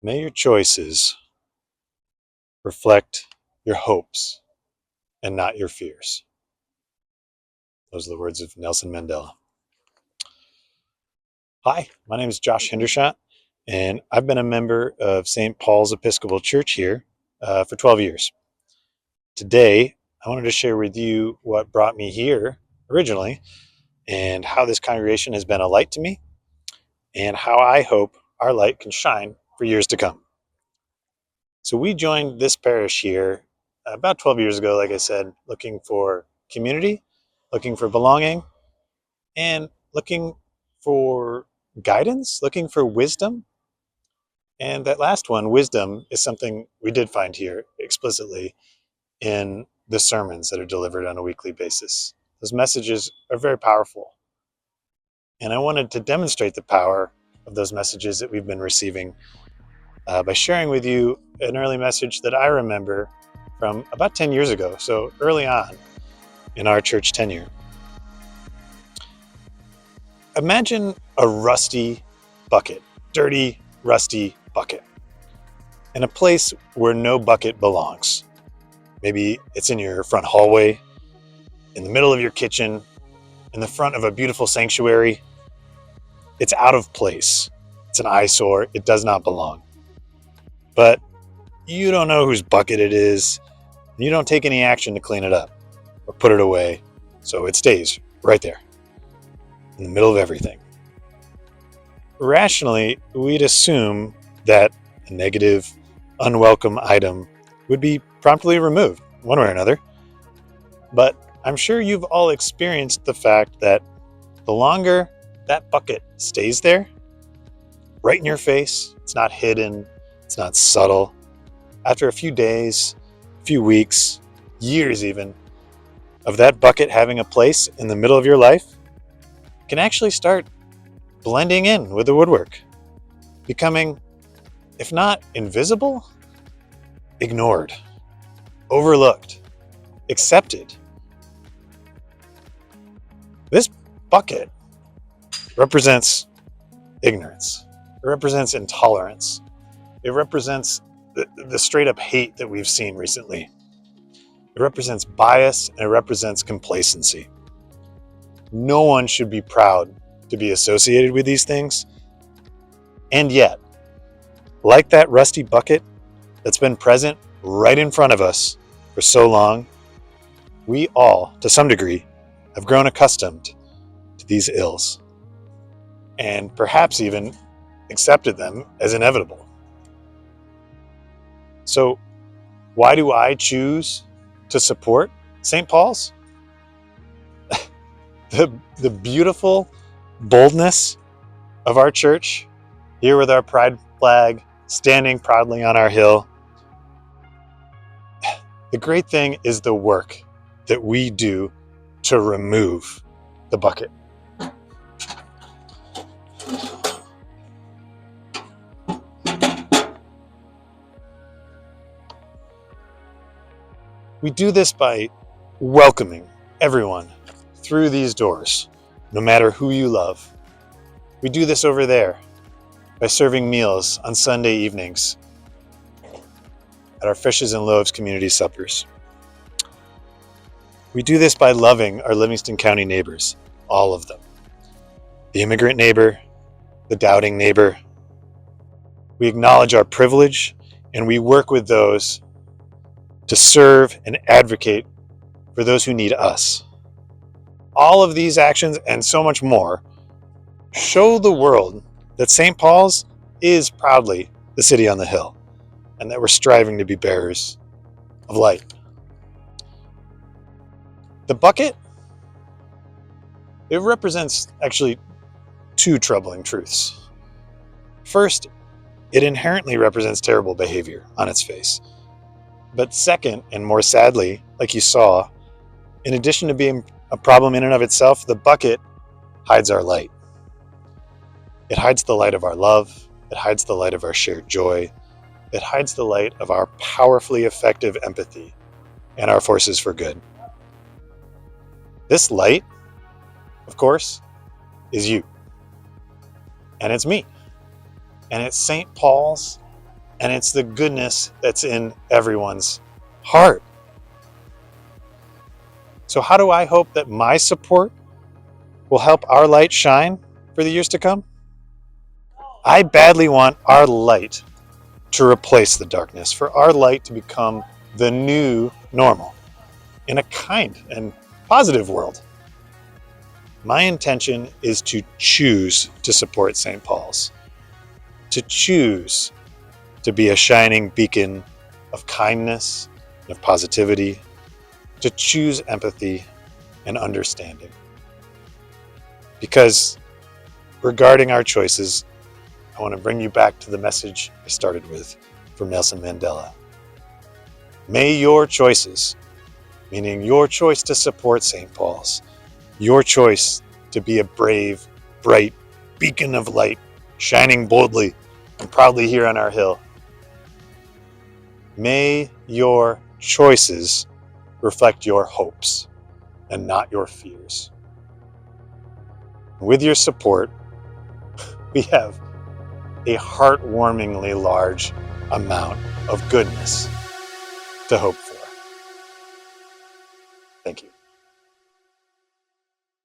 May your choices reflect your hopes and not your fears. Those are the words of Nelson Mandela. Hi, my name is Josh Hendershot, and I've been a member of St. Paul's Episcopal Church here for 12 years. Today, I wanted to share with you what brought me here originally and how this congregation has been a light to me and how I hope our light can shine for years to come. So we joined this parish here about 12 years ago, like I said, looking for community, looking for belonging, and looking for guidance, looking for wisdom. And that last one, wisdom, is something we did find here explicitly in the sermons that are delivered on a weekly basis. Those messages are very powerful. And I wanted to demonstrate the power of those messages that we've been receiving by sharing with you an early message that I remember from about 10 years ago, so early on in our church tenure. Imagine a rusty bucket, dirty, rusty bucket, in a place where no bucket belongs. Maybe it's in your front hallway, in the middle of your kitchen, in the front of a beautiful sanctuary. It's out of place. It's an eyesore. It does not belong. But you don't know whose bucket it is. You don't take any action to clean it up or put it away, so it stays right there in the middle of everything. Rationally, we'd assume that a negative, unwelcome item would be promptly removed, one way or another. But I'm sure you've all experienced the fact that the longer that bucket stays there, right in your face, it's not hidden, it's not subtle. After a few days, a few weeks, years even, of that bucket having a place in the middle of your life, can actually start blending in with the woodwork, becoming, if not invisible, ignored, overlooked, accepted. This bucket represents ignorance. It represents intolerance. It represents the straight up hate that we've seen recently. It represents bias and it represents complacency. No one should be proud to be associated with these things. And yet, like that rusty bucket that's been present right in front of us for so long, we all, to some degree, have grown accustomed to these ills and perhaps even accepted them as inevitable. So, why do I choose to support St. Paul's? The beautiful boldness of our church, here with our pride flag standing proudly on our hill. The great thing is the work that we do to remove the bucket. We do this by welcoming everyone through these doors, no matter who you love. We do this over there by serving meals on Sunday evenings at our Fishes and Loaves community suppers. We do this by loving our Livingston County neighbors, all of them. The immigrant neighbor, the doubting neighbor. We acknowledge our privilege and we work with those to serve and advocate for those who need us. All of these actions and so much more show the world that St. Paul's is proudly the city on the hill and that we're striving to be bearers of light. The bucket, it represents actually two troubling truths. First, it inherently represents terrible behavior on its face. But second, and more sadly, like you saw, in addition to being a problem in and of itself, the bucket hides our light. It hides the light of our love. It hides the light of our shared joy. It hides the light of our powerfully effective empathy and our forces for good. This light, of course, is you. And it's me. And it's St. Paul's And it's the goodness that's in everyone's heart. So how do I hope that my support will help our light shine for the years to come? I badly want our light to replace the darkness, for our light to become the new normal in a kind and positive world. My intention is to choose to support St. Paul's, to choose to be a shining beacon of kindness and of positivity, to choose empathy and understanding. Because regarding our choices, I want to bring you back to the message I started with from Nelson Mandela. May your choices, meaning your choice to support St. Paul's, your choice to be a brave, bright beacon of light, shining boldly and proudly here on our hill, may your choices reflect your hopes and not your fears. With your support, we have a heartwarmingly large amount of goodness to hope for.